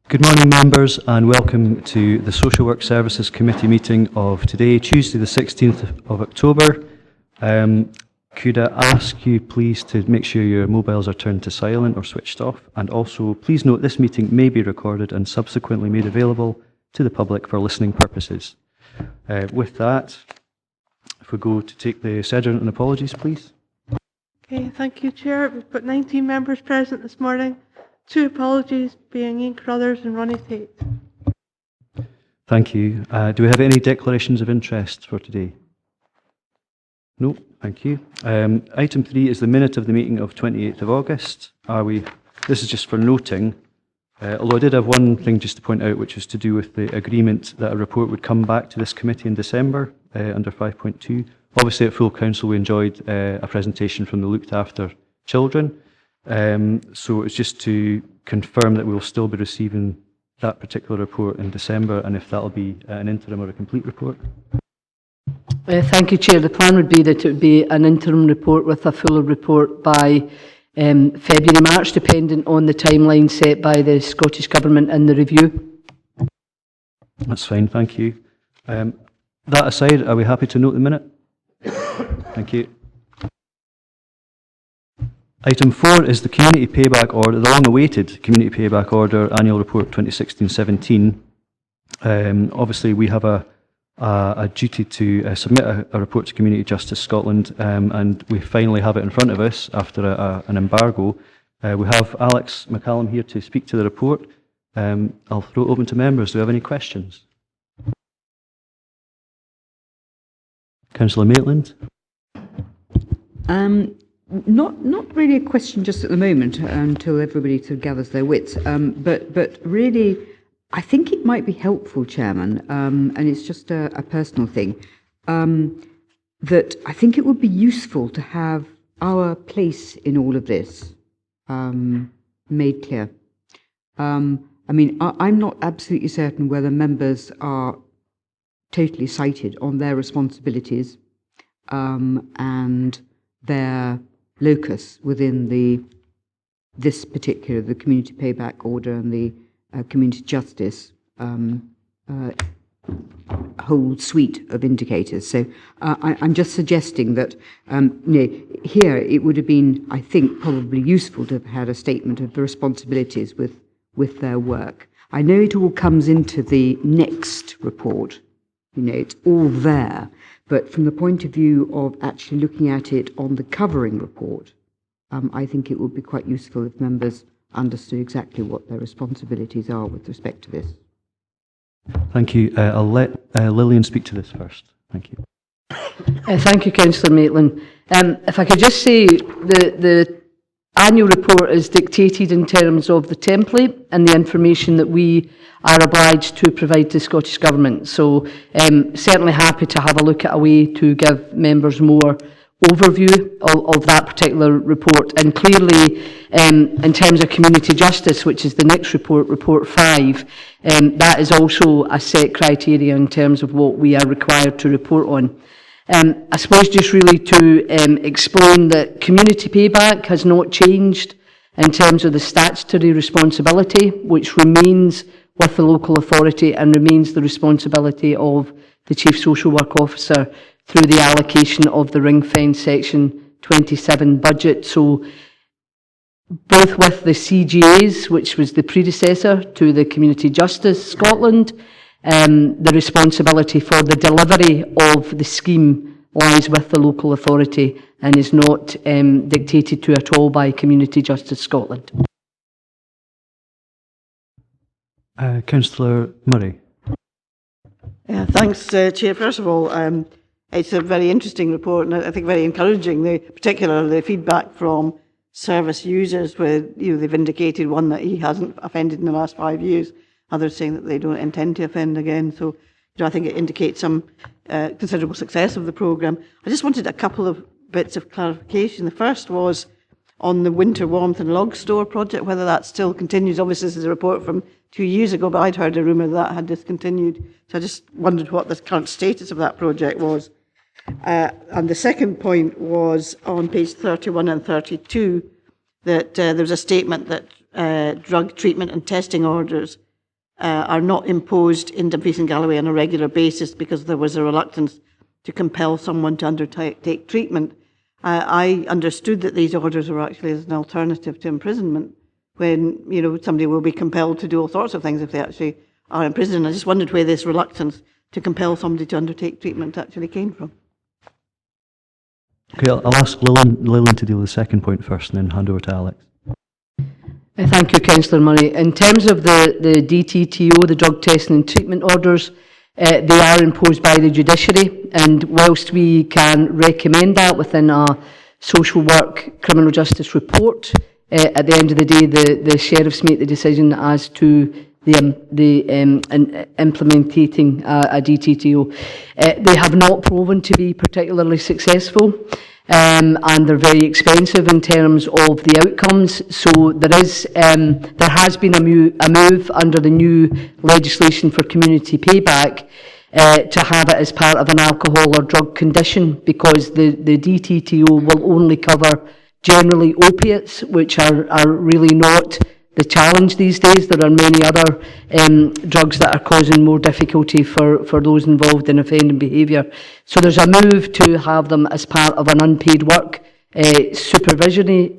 Good morning, members, and welcome to the Social Work Services Committee meeting of today, Tuesday the 16th of October. Could I ask you please to make sure your mobiles are turned to silent or switched off, and also please note this meeting may be recorded and subsequently made available to the public for listening purposes. With that, if we go to take the SEDERUNT and apologies, please. Okay, thank you, Chair. We've got 19 members present this morning. 2 apologies, being Ian Carruthers and Ronnie Tate. Thank you. Do we have any declarations of interest for today? No, thank you. Item 3 is the minute of the meeting of 28th of August. This is just for noting, although I did have one thing just to point out, which was to do with the agreement that a report would come back to this committee in December under 5.2. Obviously at full council we enjoyed a presentation from the looked after children. So it's just to confirm that we will still be receiving that particular report in December, and if that will be an interim or a complete report. Thank you, Chair. The plan would be that it would be an interim report with a fuller report by February, March, depending on the timeline set by the Scottish Government in the review. That's fine, thank you. That aside, are we happy to note the minute? Thank you. Item 4 is the Community Payback Order, the long-awaited Community Payback Order Annual Report 2016-17. Obviously, we have a duty to submit a report to Community Justice Scotland, and we finally have it in front of us after an embargo. We have Alex McCallum here to speak to the report. I'll throw it open to members. Do we have any questions? Councillor Maitland? Not really a question just at the moment until everybody sort of gathers their wits. But really, I think it might be helpful, Chairman, and it's just a personal thing, that I think it would be useful to have our place in all of this made clear. I mean, I'm not absolutely certain whether members are totally cited on their responsibilities and their locus within this particular, the Community Payback Order and the Community Justice whole suite of indicators. So I'm just suggesting that here it would have been, I think, probably useful to have had a statement of the responsibilities with their work. I know it all comes into the next report. It's all there. But from the point of view of actually looking at it on the covering report, I think it would be quite useful if members understood exactly what their responsibilities are with respect to this. Thank you. I'll let Lillian speak to this first. Thank you. Thank you, Councillor Maitland. If I could just say the annual report is dictated in terms of the template and the information that we are obliged to provide to the Scottish Government. So certainly happy to have a look at a way to give members more overview of that particular report. And clearly, in terms of community justice, which is the next report, Report 5, that is also a set criteria in terms of what we are required to report on. I suppose just really to explain that community payback has not changed in terms of the statutory responsibility, which remains with the local authority and remains the responsibility of the Chief Social Work Officer through the allocation of the ring-fence Section 27 budget. So both with the CGAs, which was the predecessor to the Community Justice Scotland, the responsibility for the delivery of the scheme lies with the local authority and is not dictated to at all by Community Justice Scotland. Councillor Murray. Yeah, thanks, Chair. First of all, it's a very interesting report and I think very encouraging, particularly the feedback from service users where they've indicated, one, that he hasn't offended in the last 5 years, others saying that they don't intend to offend again. So I think it indicates some considerable success of the programme. I just wanted a couple of bits of clarification. The first was on the winter warmth and log store project, whether that still continues. Obviously, this is a report from 2 years ago, but I'd heard a rumour that had discontinued. So I just wondered what the current status of that project was. And the second point was on page 31 and 32, that there was a statement that drug treatment and testing orders are not imposed in Dumfries and Galloway on a regular basis because there was a reluctance to compel someone to undertake treatment. I understood that these orders were actually as an alternative to imprisonment, when, you know, somebody will be compelled to do all sorts of things if they actually are in prison. I just wondered where this reluctance to compel somebody to undertake treatment actually came from. Okay, I'll ask Lillian to deal with the second point first and then hand over to Alex. Thank you, Councillor Murray. In terms of the DTTO, the drug testing and treatment orders, they are imposed by the judiciary, and whilst we can recommend that within our social work criminal justice report, at the end of the day the sheriffs make the decision as to implementing a DTTO. They have not proven to be particularly successful, and they're very expensive in terms of the outcomes. So there has been a move under the new legislation for community payback to have it as part of an alcohol or drug condition, because the DTTO will only cover generally opiates, which are really not the challenge these days. There are many other drugs that are causing more difficulty for those involved in offending behaviour. So there's a move to have them as part of an unpaid work supervisory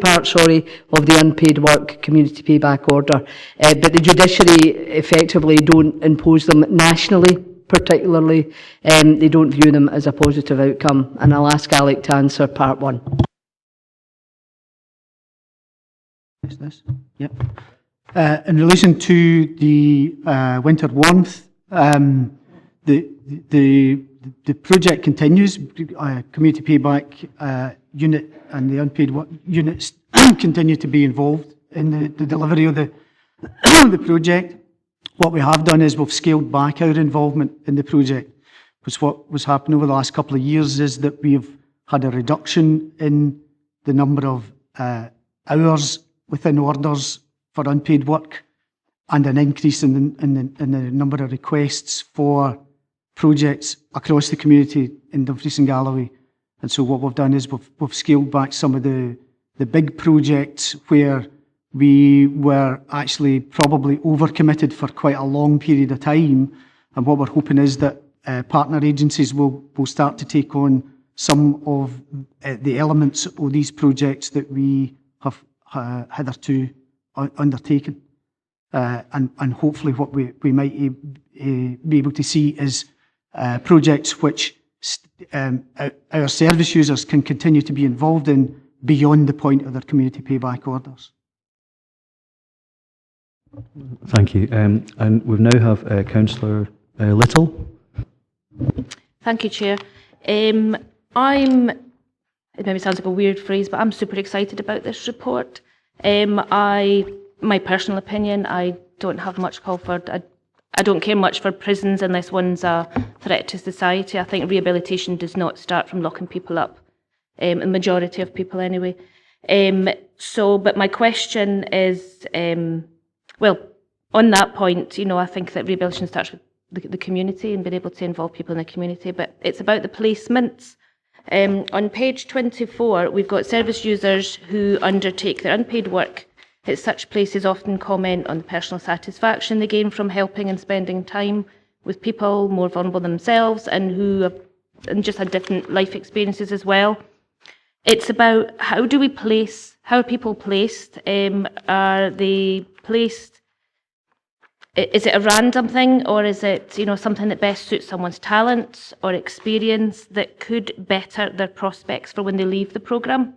part of the unpaid work community payback order. But the judiciary effectively don't impose them nationally, particularly. They don't view them as a positive outcome. And I'll ask Alec to answer part one. Is this? Yep. In relation to the winter warmth, the project continues. Community payback unit and the unpaid work units continue to be involved in the delivery of the project. What we have done is we've scaled back our involvement in the project, because what was happening over the last couple of years is that we've had a reduction in the number of hours within orders for unpaid work, and an increase in the number of requests for projects across the community in Dumfries and Galloway. And so what we've done is we've scaled back some of the big projects where we were actually probably overcommitted for quite a long period of time. And what we're hoping is that partner agencies will start to take on some of the elements of these projects that we have hitherto undertaken. And hopefully what we might be able to see is projects which our service users can continue to be involved in beyond the point of their community payback orders. Thank you. And we now have Councillor Little. Thank you, Chair. It maybe sounds like a weird phrase, but I'm super excited about this report. My personal opinion, I don't have much call for. I don't care much for prisons unless one's a threat to society. I think rehabilitation does not start from locking people up, the majority of people anyway. But my question is, well, on that point, you know, I think that rehabilitation starts with the community and being able to involve people in the community, but it's about the placements. On page 24, we've got service users who undertake their unpaid work at such places often comment on the personal satisfaction they gain from helping and spending time with people more vulnerable themselves and who have just had different life experiences as well. It's about how are people placed? Are they placed? Is it a random thing, or is it, you know, something that best suits someone's talents or experience that could better their prospects for when they leave the programme?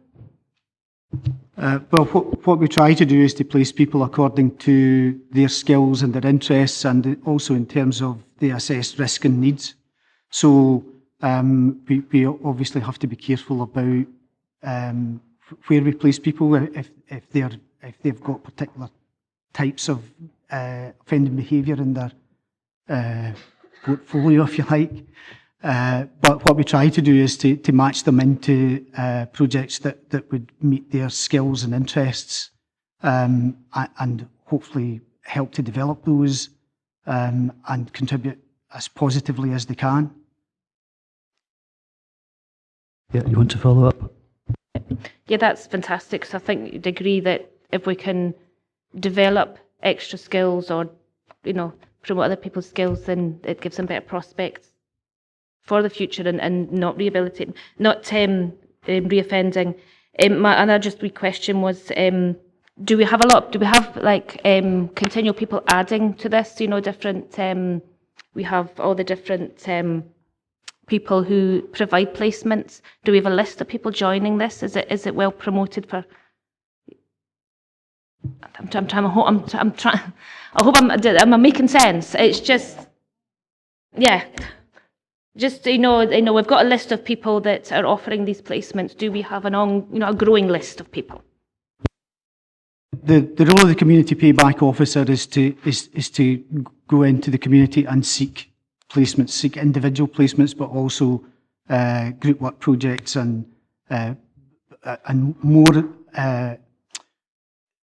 Well, what we try to do is to place people according to their skills and their interests, and also in terms of the assessed risk and needs. So we obviously have to be careful about where we place people if they've got particular types of offending behaviour in their portfolio, if you like. But what we try to do is to match them into projects that would meet their skills and interests, and hopefully help to develop those and contribute as positively as they can. Yeah, you want to follow up? Yeah, that's fantastic. So I think you'd agree that if we can develop extra skills or promote other people's skills, then it gives them better prospects for the future and not rehabilitating, not reoffending. My other just wee question was, do we have continual people adding to this, different, we have all the different people who provide placements. Do we have a list of people joining this? Is it well promoted for? I hope I'm making sense. It's just, yeah. Just, we've got a list of people that are offering these placements. Do we have a growing list of people? The role of the community payback officer is to go into the community and seek placements, seek individual placements, but also group work projects and more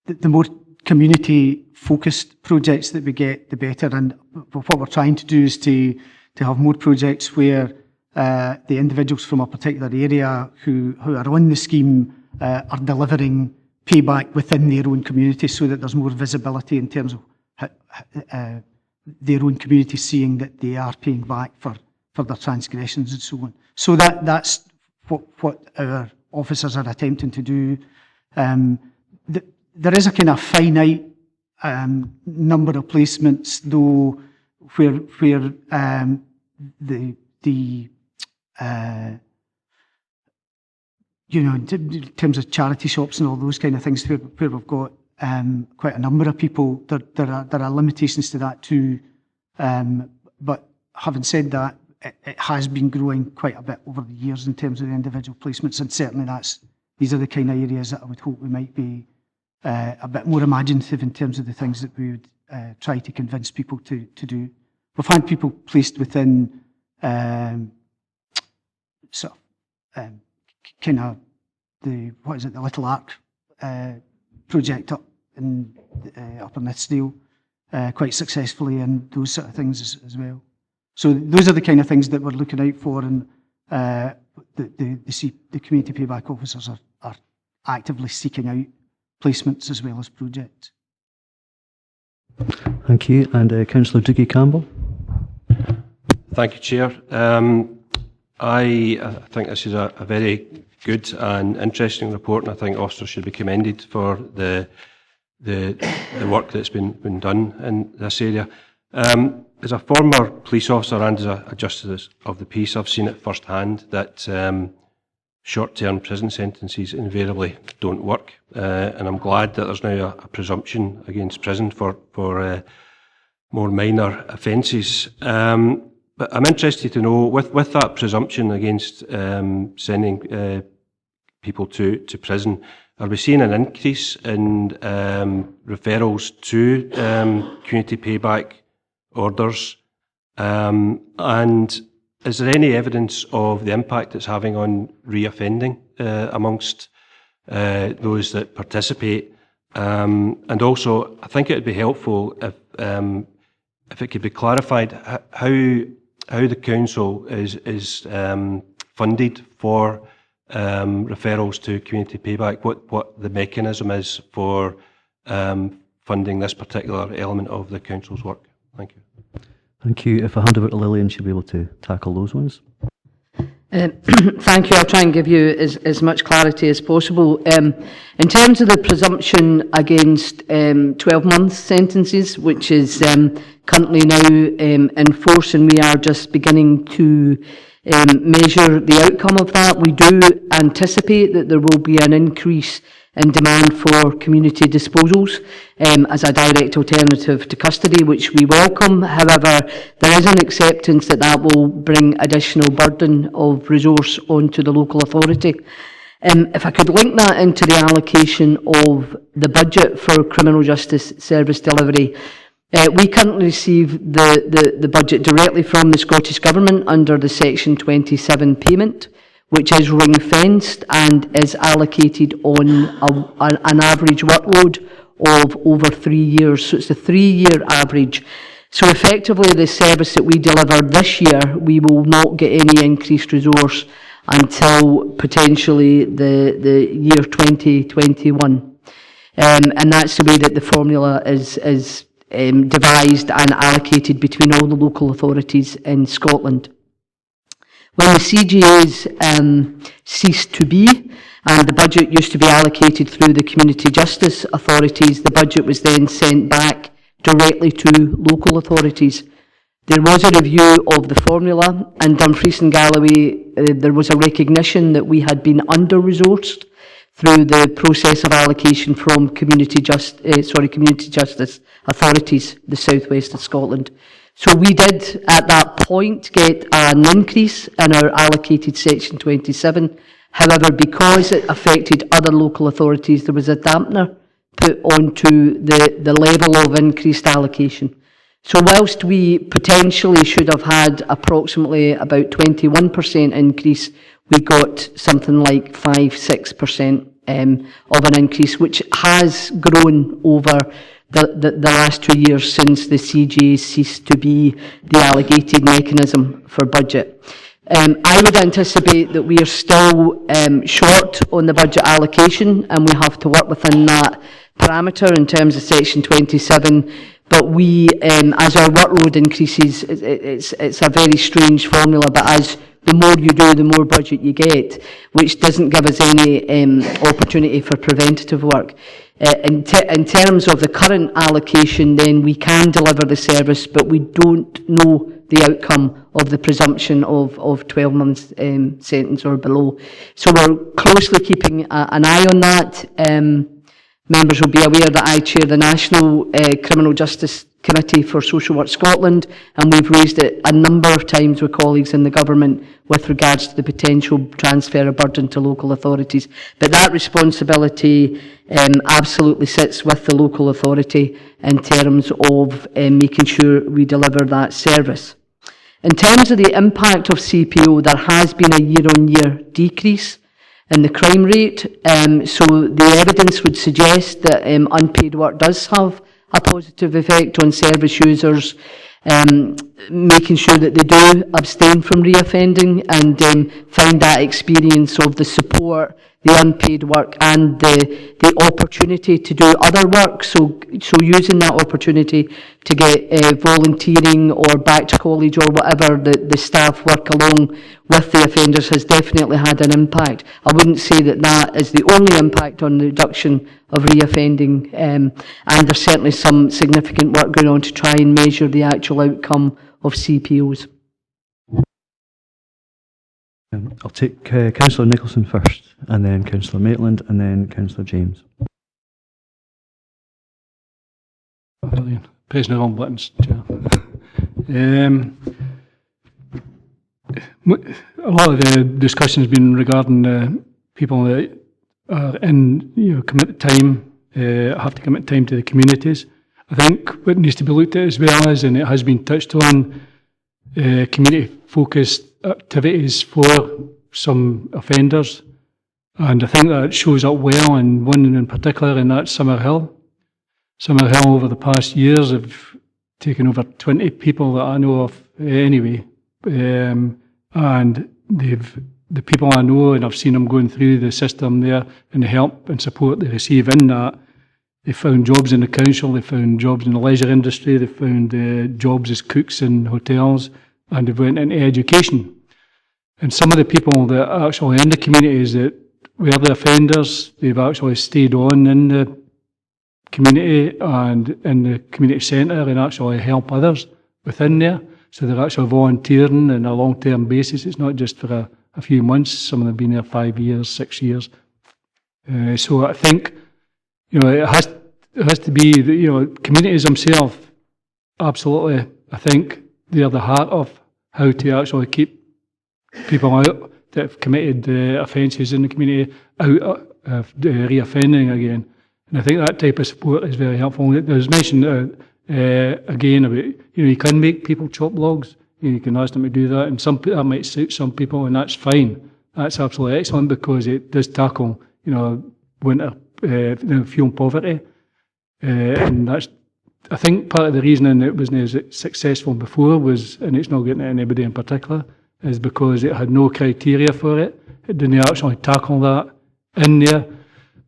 the more community focused projects that we get, the better. And what we're trying to do is to have more projects where the individuals from a particular area who are on the scheme are delivering payback within their own community, so that there's more visibility in terms of their own community seeing that they are paying back for their transgressions and so on. So that's what our officers are attempting to do. There is a kind of finite number of placements, though, where in terms of charity shops and all those kind of things, where we've got quite a number of people, there are limitations to that too. But having said that, it has been growing quite a bit over the years in terms of the individual placements, and certainly these are the kind of areas that I would hope we might be a bit more imaginative in terms of the things that we would try to convince people to do. We've had people placed within kind of the Little Ark project up in Nithsdale quite successfully, and those sort of things as well. So those are the kind of things that we're looking out for, and the community payback officers are actively seeking out placements as well as projects. Thank you. And Councillor Dougie Campbell. Thank you, Chair. I think this is a very good and interesting report, and I think officers should be commended for the work that's been done in this area. As a former police officer and as a justice of the peace, I've seen it firsthand that short-term prison sentences invariably don't work, and I'm glad that there's now a presumption against prison for more minor offences. But I'm interested to know, with that presumption against sending people to prison, are we seeing an increase in referrals to community payback orders? And is there any evidence of the impact it's having on reoffending amongst those that participate? And also, I think it would be helpful if it could be clarified how the council is funded for referrals to community payback, what the mechanism is for funding this particular element of the council's work. Thank you. Thank you. If I hand over to Lillian, she'll be able to tackle those ones. Thank you. I'll try and give you as much clarity as possible. In terms of the presumption against 12-month sentences, which is currently now in force, and we are just beginning to measure the outcome of that, we do anticipate that there will be an increase in demand for community disposals as a direct alternative to custody, which we welcome. However, there is an acceptance that will bring additional burden of resource onto the local authority. If I could link that into the allocation of the budget for criminal justice service delivery, we currently receive the budget directly from the Scottish Government under the Section 27 payment, which is ring-fenced and is allocated on an average workload of over 3 years. So it's a 3-year average. So effectively, the service that we deliver this year, we will not get any increased resource until potentially the year 2021. And that's the way that the formula is devised and allocated between all the local authorities in Scotland. When the CGAs ceased to be, and the budget used to be allocated through the community justice authorities, the budget was then sent back directly to local authorities. There was a review of the formula, and Dumfries and Galloway, there was a recognition that we had been under-resourced through the process of allocation from community justice authorities, the southwest of Scotland. So we did, at that point, get an increase in our allocated section 27. However, because it affected other local authorities, there was a dampener put onto the level of increased allocation. So whilst we potentially should have had approximately about 21% increase, we got something like 5-6% of an increase, which has grown over the last 2 years since the CGA ceased to be the allocated mechanism for budget. I would anticipate that we are still short on the budget allocation, and we have to work within that parameter in terms of section 27. But we, as our workload increases, it's a very strange formula, but as the more you do, the more budget you get, which doesn't give us any opportunity for preventative work. In terms of the current allocation, then we can deliver the service, but we don't know the outcome of the presumption of 12 months sentence or below. So we're closely keeping an eye on that. Members will be aware that I chair the National Criminal Justice Committee for Social Work Scotland, and we've raised it a number of times with colleagues in the government with regards to the potential transfer of burden to local authorities. But that responsibility absolutely sits with the local authority in terms of making sure we deliver that service. In terms of the impact of CPO, there has been a year-on-year decrease in the crime rate, so the evidence would suggest that unpaid work does have a positive effect on service users, making sure that they do abstain from reoffending and find that experience of the support, the unpaid work and the opportunity to do other work. So using that opportunity to get volunteering or back to college or whatever the staff work along with the offenders has definitely had an impact. I wouldn't say that that is the only impact on the reduction of reoffending, and there's certainly some significant work going on to try and measure the actual outcome of CPOs. I'll take Councillor Nicholson first, and then Councillor Maitland, and then Councillor James. Brilliant. Pressing the wrong buttons, Chair. A lot of the discussion has been regarding people that are in, commit time, have to commit time to the communities. I think what needs to be looked at as well is, and it has been touched on, community-focused activities for some offenders, and I think that shows up well in one in particular, and that's Summerhill. Summerhill over the past years have taken over 20 people that I know of anyway, and the people I know, and I've seen them going through the system there, and the help and support they receive in that, they found jobs in the council, they found jobs in the leisure industry, they found jobs as cooks in hotels, and they went into education. And some of the people that are actually in the communities that were the offenders, they've actually stayed on in the community and in the community centre and actually help others within there. So they're actually volunteering on a long-term basis. It's not just for a few months. Some of them have been there 5 years, 6 years. So I think, it has to be, communities themselves, absolutely, I think they're the heart of how to actually keep people out that have committed offences in the community out of reoffending again. And I think that type of support is very helpful. There was mentioned again about, you can make people chop logs. You can ask them to do that, and that might suit some people, and that's fine. That's absolutely excellent because it does tackle, winter fuel poverty, and that's, I think, part of the reason it wasn't as successful before was, and it's not getting at anybody in particular, is because it had no criteria for it. It didn't actually tackle that in there.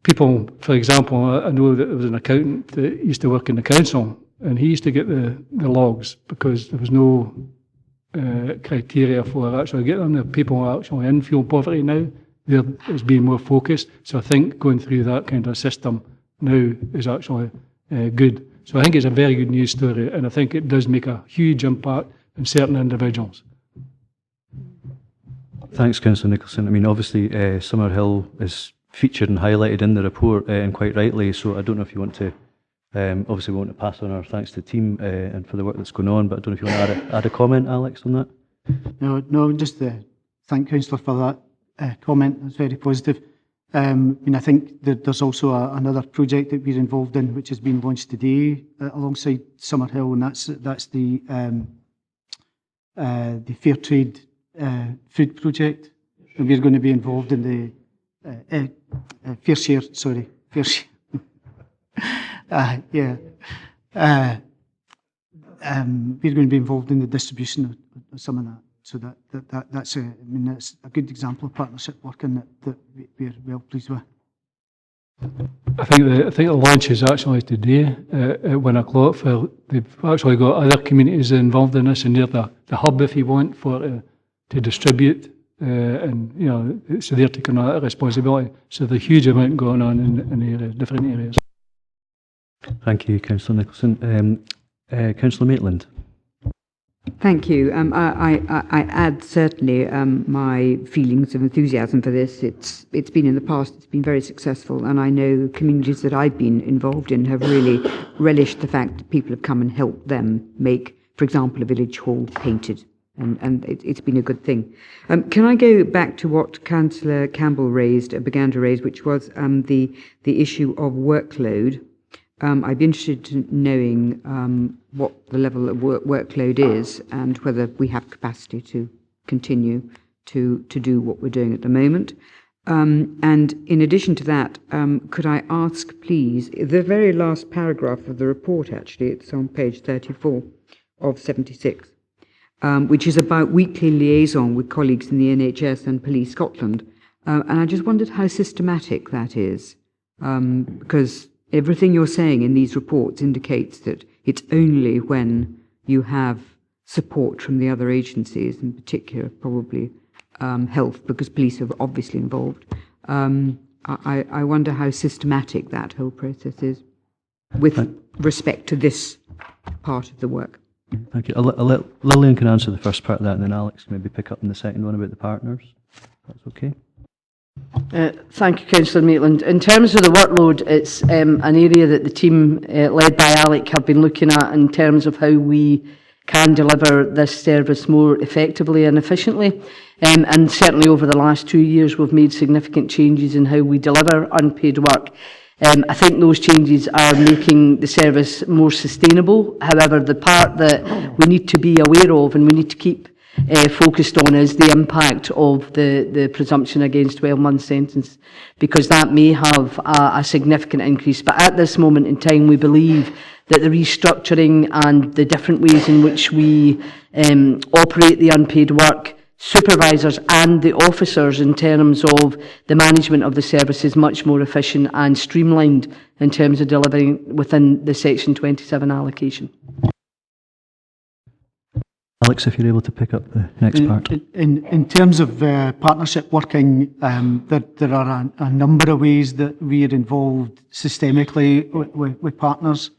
People, for example, I know that there was an accountant that used to work in the council, and he used to get the logs because there was no criteria for actually getting them. The people are actually in fuel poverty now. It's being more focused. So I think going through that kind of system now is actually good. So I think it's a very good news story, and I think it does make a huge impact on certain individuals. Thanks, Councillor Nicholson. I mean, obviously, Summerhill is featured and highlighted in the report, and quite rightly, so I don't know if you want to, obviously we want to pass on our thanks to the team and for the work that's going on, but I don't know if you want to add a comment, Alex, on that? No, just thank Councillor for that comment. That's very positive. I mean, I think there's also another project that we're involved in, which has been launched today alongside Summerhill, and that's the Fair Trade food project. And we're going to be involved in the Fair Share. We're going to be involved in the distribution of some of that. So that's that's a good example of partnership working that we're well pleased with. I think the launch is actually today at 1 o'clock. They've actually got other communities involved in this, and they're the hub, if you want, for to distribute, and so they're taking on that responsibility. So there's a huge amount going on in the area, different areas. Thank you, Councillor Nicholson. Councillor Maitland. Thank you. I add certainly my feelings of enthusiasm for this. It's been in the past, it's been very successful, and I know communities that I've been involved in have really relished the fact that people have come and helped them make, for example, a village hall painted, and it's been a good thing. Can I go back to what Councillor Campbell began to raise, which was the issue of workload? I'd be interested in knowing what the level of workload is and whether we have capacity to continue to do what we're doing at the moment. And in addition to that, could I ask, please, the very last paragraph of the report, actually, it's on page 34 of 76, which is about weekly liaison with colleagues in the NHS and Police Scotland. And I just wondered how systematic that is, because everything you're saying in these reports indicates that it's only when you have support from the other agencies, in particular probably health, because police are obviously involved. I wonder how systematic that whole process is with respect to this part of the work. Thank you. I'll let Lillian can answer the first part of that, and then Alex can maybe pick up on the second one about the partners. That's okay. Thank you, Councillor Maitland. In terms of the workload, it's an area that the team led by Alec have been looking at in terms of how we can deliver this service more effectively and efficiently. And certainly over the last 2 years, we've made significant changes in how we deliver unpaid work. I think those changes are making the service more sustainable. However, the part that we need to be aware of and we need to keep focused on is the impact of the presumption against 12-month sentence, because that may have a significant increase. But at this moment in time, we believe that the restructuring and the different ways in which we operate the unpaid work, supervisors and the officers in terms of the management of the service is much more efficient and streamlined in terms of delivering within the Section 27 allocation. Alex, if you're able to pick up the next part. In terms of partnership working, there are a number of ways that we are involved systemically with partners.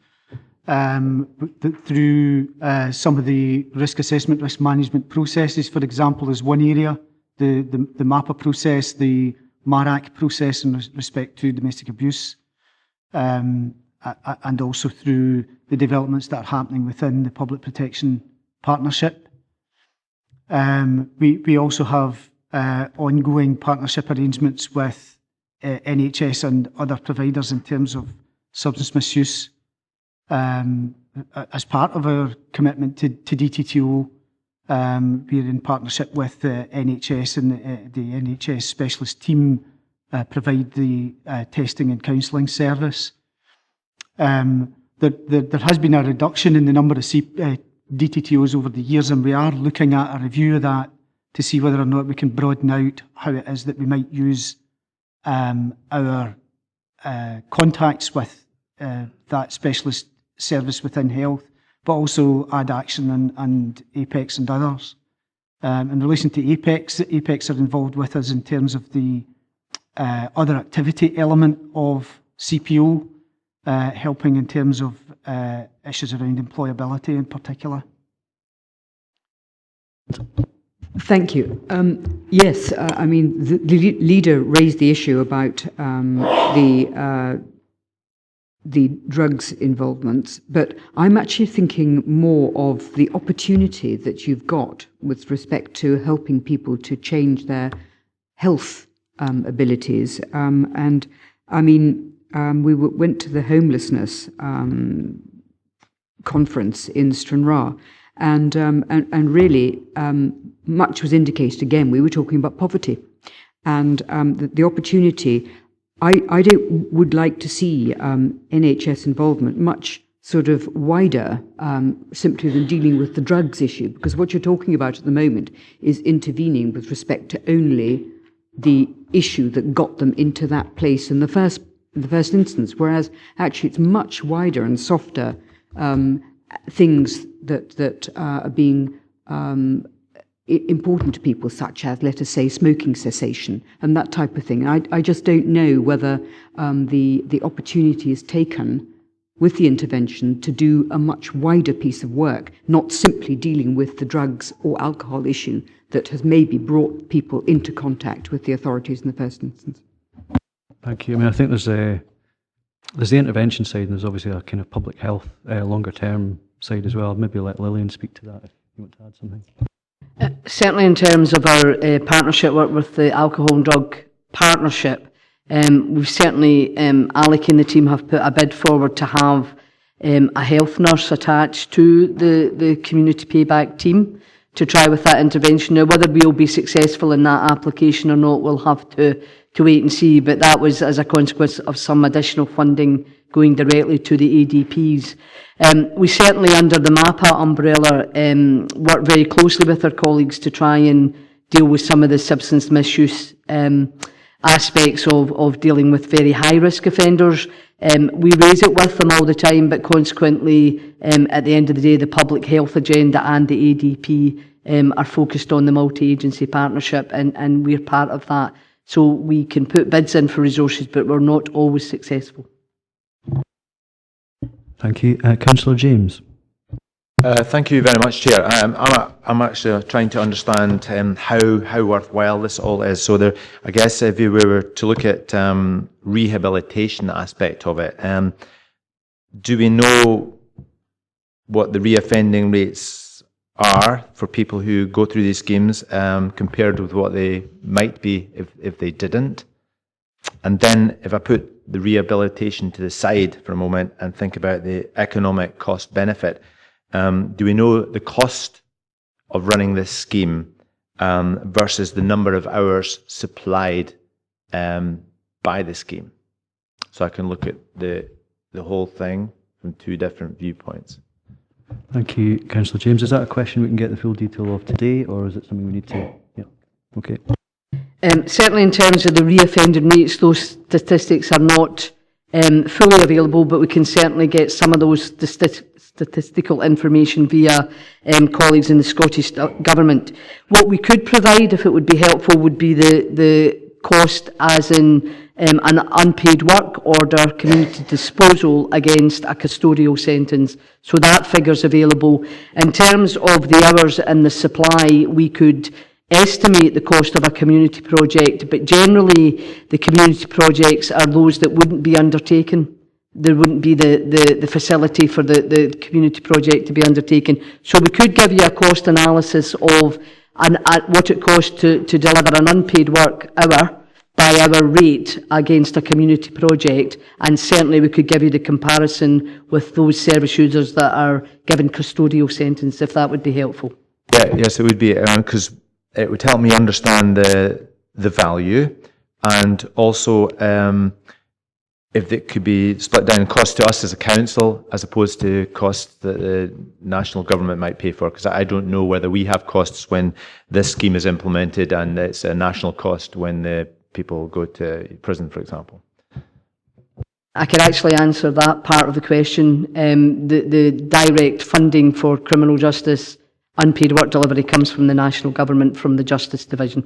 Through some of the risk assessment, risk management processes, for example, is one area. The MAPA process, the MARAC process in respect to domestic abuse, and also through the developments that are happening within the public protection partnership. We also have ongoing partnership arrangements with NHS and other providers in terms of substance misuse. As part of our commitment to DTTO, we're in partnership with NHS, and the NHS specialist team provide the testing and counselling service. There has been a reduction in the number of DTTOs over the years, and we are looking at a review of that to see whether or not we can broaden out how it is that we might use our contacts with that specialist service within health, but also Add Action and Apex and others. In relation to Apex, Apex are involved with us in terms of the other activity element of CPO, helping in terms of issues around employability in particular. Thank you. Yes, I mean, the leader raised the issue about the drugs involvements, but I'm actually thinking more of the opportunity that you've got with respect to helping people to change their health abilities. And I mean, we went to the homelessness conference in Stranraer, and really much was indicated. Again, we were talking about poverty and the opportunity. I would like to see NHS involvement much sort of wider, simply than dealing with the drugs issue, because what you're talking about at the moment is intervening with respect to only the issue that got them into that place in the first instance, whereas actually it's much wider and softer things that are being important to people, such as, let us say, smoking cessation and that type of thing. I just don't know whether the opportunity is taken with the intervention to do a much wider piece of work, not simply dealing with the drugs or alcohol issue that has maybe brought people into contact with the authorities in the first instance. Thank you. I mean, I think there's the intervention side, and there's obviously a kind of public health, longer term side as well. I'd maybe let Lillian speak to that if you want to add something. Certainly in terms of our partnership work with the Alcohol and Drug Partnership, we've certainly, Alec and the team have put a bid forward to have a health nurse attached to the community payback team to try with that intervention. Now, whether we'll be successful in that application or not, we'll have to wait and see, but that was as a consequence of some additional funding going directly to the ADPs. We certainly, under the MAPA umbrella, work very closely with our colleagues to try and deal with some of the substance misuse aspects of dealing with very high-risk offenders. We raise it with them all the time, but consequently, at the end of the day, the public health agenda and the ADP are focused on the multi-agency partnership, and we're part of that. So we can put bids in for resources, but we're not always successful. Thank you. Councillor James. Thank you very much, Chair. I'm actually trying to understand how worthwhile this all is. So there, I guess if we were to look at rehabilitation aspect of it, do we know what the reoffending rates are for people who go through these schemes compared with what they might be if they didn't? And then if I put the rehabilitation to the side for a moment and think about the economic cost benefit, do we know the cost of running this scheme versus the number of hours supplied by the scheme? So I can look at the whole thing from two different viewpoints. Thank you, Councillor James. Is that a question we can get the full detail of today, or is it something we need to... Yeah, okay. Certainly in terms of the reoffending rates, those statistics are not fully available, but we can certainly get some of those statistical information via colleagues in the Scottish Government. What we could provide, if it would be helpful, would be the cost as in an unpaid work order community disposal against a custodial sentence. So that figure's available. In terms of the hours and the supply, we could estimate the cost of a community project, but generally the community projects are those that wouldn't be undertaken. There wouldn't be the facility for the community project to be undertaken. So we could give you a cost analysis of what it costs to deliver an unpaid work hour by hour rate against a community project, and certainly we could give you the comparison with those service users that are given custodial sentence, if that would be helpful. Yeah, yes, it would be, because it would help me understand the value, and also if it could be split down in cost to us as a council as opposed to costs that the national government might pay for, because I don't know whether we have costs when this scheme is implemented and it's a national cost when the people go to prison, for example. I can actually answer that part of the question. The direct funding for criminal justice unpaid work delivery comes from the national government, from the Justice Division.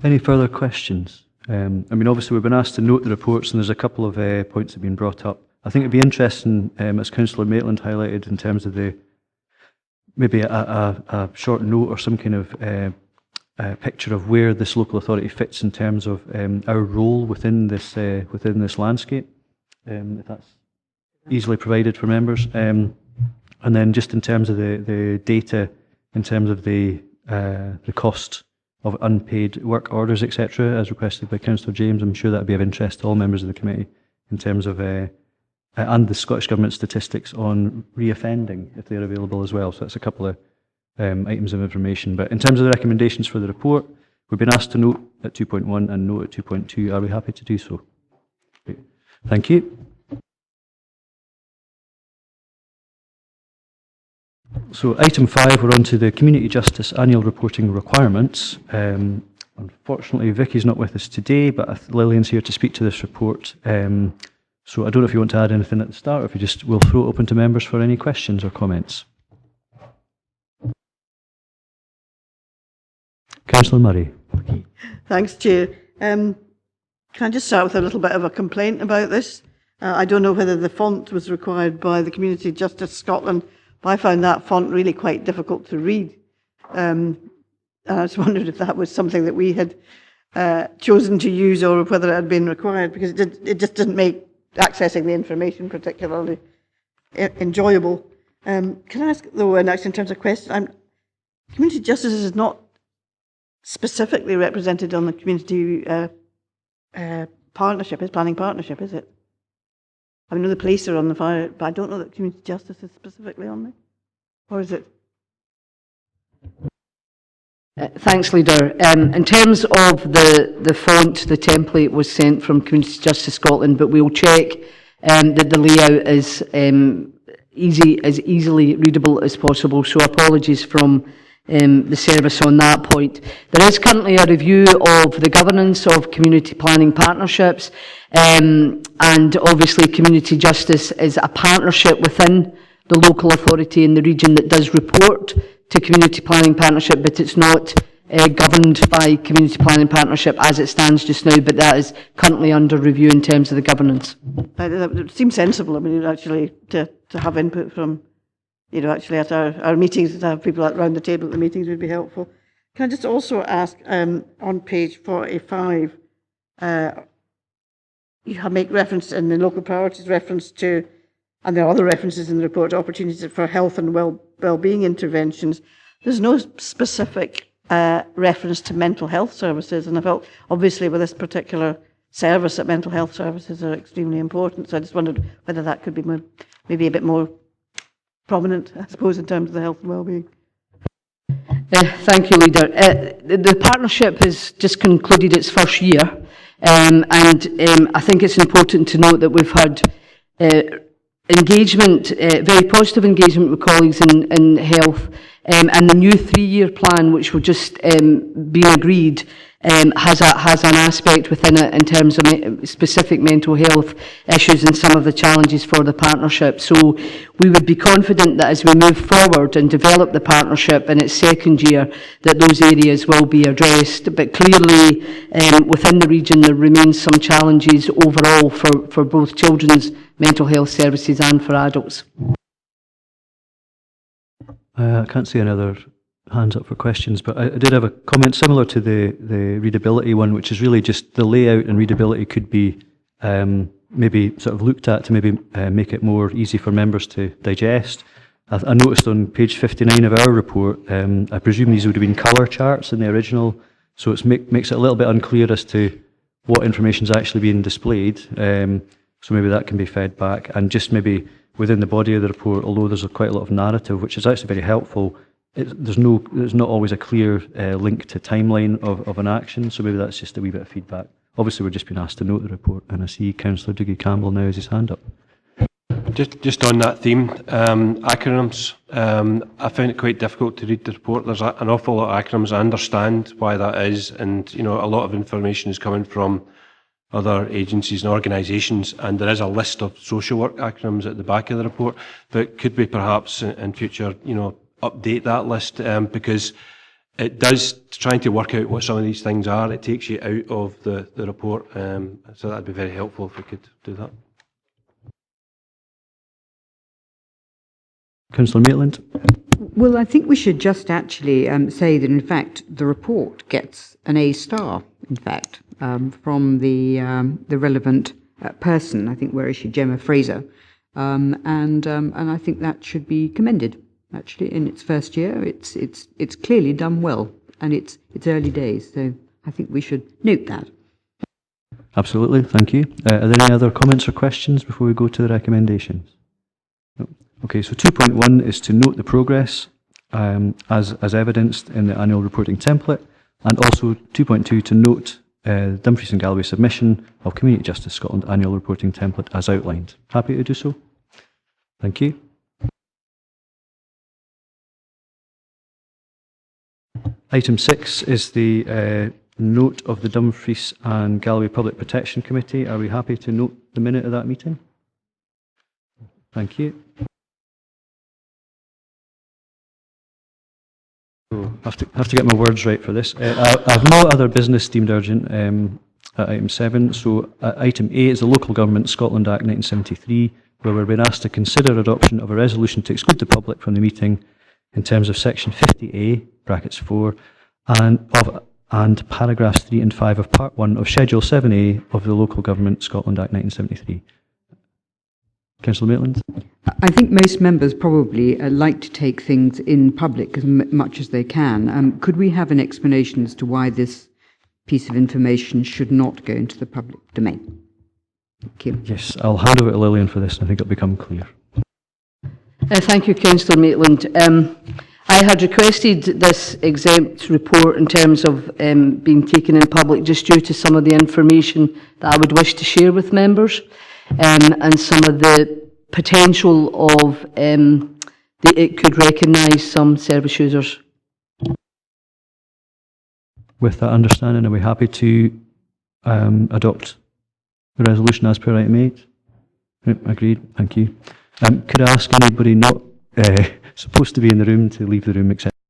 Any further questions? I mean, obviously, we've been asked to note the reports, and there's a couple of points that have been brought up. I think it'd be interesting, as Councillor Maitland highlighted, in terms of maybe a short note or some kind of picture of where this local authority fits in terms of our role within this landscape, if that's easily provided for members. And then just in terms of the data, in terms of the cost of unpaid work orders, etc., as requested by Councillor James, I'm sure that would be of interest to all members of the committee in terms of, and the Scottish Government statistics on reoffending, if they're available as well. So that's a couple of items of information. But in terms of the recommendations for the report, we've been asked to note at 2.1 and note at 2.2. Are we happy to do so? Great. Thank you. So item 5, we're on to the Community Justice Annual Reporting Requirements. Unfortunately, Vicky's not with us today, but Lillian's here to speak to this report. So I don't know if you want to add anything at the start, or if you just will throw it open to members for any questions or comments. Councillor Murray. Okay. Thanks, Chair. Can I just start with a little bit of a complaint about this? I don't know whether the font was required by the Community Justice Scotland, but I found that font really quite difficult to read. And I just wondered if that was something that we had chosen to use, or whether it had been required, because it just didn't make accessing the information particularly enjoyable. Can I ask, though, and actually in terms of questions, Community Justice is not specifically represented on the community partnership, planning partnership, is it? I know the police are on the fire, but I don't know that Community Justice is specifically on there. Or is it? Thanks, Leader. In terms of the font, the template was sent from Community Justice Scotland, but we'll check that the layout is as easily readable as possible. So apologies from the service on that point. There is currently a review of the governance of community planning partnerships, and obviously Community Justice is a partnership within the local authority in the region that does report to Community Planning Partnership, but it's not governed by Community Planning Partnership as it stands just now, but that is currently under review in terms of the governance. It seems sensible, I mean, actually, to have input from, actually at our meetings, to have people around the table at the meetings would be helpful. Can I just also ask, on page 45, you make reference in the local priorities reference to, and there are other references in the report, opportunities for health and well-being interventions. There's no specific reference to mental health services, and I felt obviously with this particular service that mental health services are extremely important, so I just wondered whether that could be maybe a bit more prominent, I suppose, in terms of the health and well-being. Thank you, Leader. The partnership has just concluded its first year, and I think it's important to note that we've had engagement, very positive engagement with colleagues in health, and the new 3-year plan, which will just be agreed, has an aspect within it in terms of specific mental health issues and some of the challenges for the partnership. So we would be confident that as we move forward and develop the partnership in its second year, that those areas will be addressed. But clearly, within the region, there remains some challenges overall for both children's mental health services and for adults. I can't see any other hands up for questions, but I did have a comment similar to the readability one, which is really just the layout and readability could be maybe sort of looked at to maybe make it more easy for members to digest. I noticed on page 59 of our report, I presume these would have been colour charts in the original, so it makes it a little bit unclear as to what information is actually being displayed. So maybe that can be fed back, and just maybe within the body of the report, although there's quite a lot of narrative, which is actually very helpful, there's not always a clear link to timeline of an action, so maybe that's just a wee bit of feedback. Obviously, we're just being asked to note the report, and I see Councillor Dougie Campbell now has his hand up. Just on that theme, acronyms, I found it quite difficult to read the report. There's an awful lot of acronyms. I understand why that is, and a lot of information is coming from other agencies and organisations, and there is a list of social work acronyms at the back of the report. But could we perhaps in future, update that list, because it does, trying to work out what some of these things are, it takes you out of the report, so that'd be very helpful if we could do that. Councillor Maitland. Well, I think we should just actually say that, in fact, the report gets an A star, in fact, from the relevant person. I think, where is she? Gemma Fraser. And I think that should be commended. Actually, in its first year, it's clearly done well, and it's early days. So I think we should note that. Absolutely, thank you. Are there any other comments or questions before we go to the recommendations? No. Okay, so 2.1 is to note the progress as evidenced in the annual reporting template, and also 2.2 to note Dumfries and Galloway submission of Community Justice Scotland annual reporting template as outlined. Happy to do so? Thank you. Item 6 is the note of the Dumfries and Galloway Public Protection Committee. Are we happy to note the minute of that meeting? Thank you. Oh, have to get my words right for this. I have no other business deemed urgent at item 7. So item 8 is the Local Government Scotland Act 1973, where we're being asked to consider adoption of a resolution to exclude the public from the meeting in terms of section 50A, brackets 4, and paragraphs 3 and 5 of part 1 of schedule 7A of the Local Government Scotland Act 1973. Councillor Maitland? I think most members probably like to take things in public as much as they can. Could we have an explanation as to why this piece of information should not go into the public domain? Thank you. Yes, I'll hand over to Lillian for this, and I think it'll become clear. Thank you, Councillor Maitland. I had requested this exempt report in terms of being taken in public just due to some of the information that I would wish to share with members, and some of the potential of that it could recognise some service users. With that understanding, are we happy to adopt the resolution as per item 8? Yep, agreed, thank you. Could I ask anybody not supposed to be in the room to leave the room, except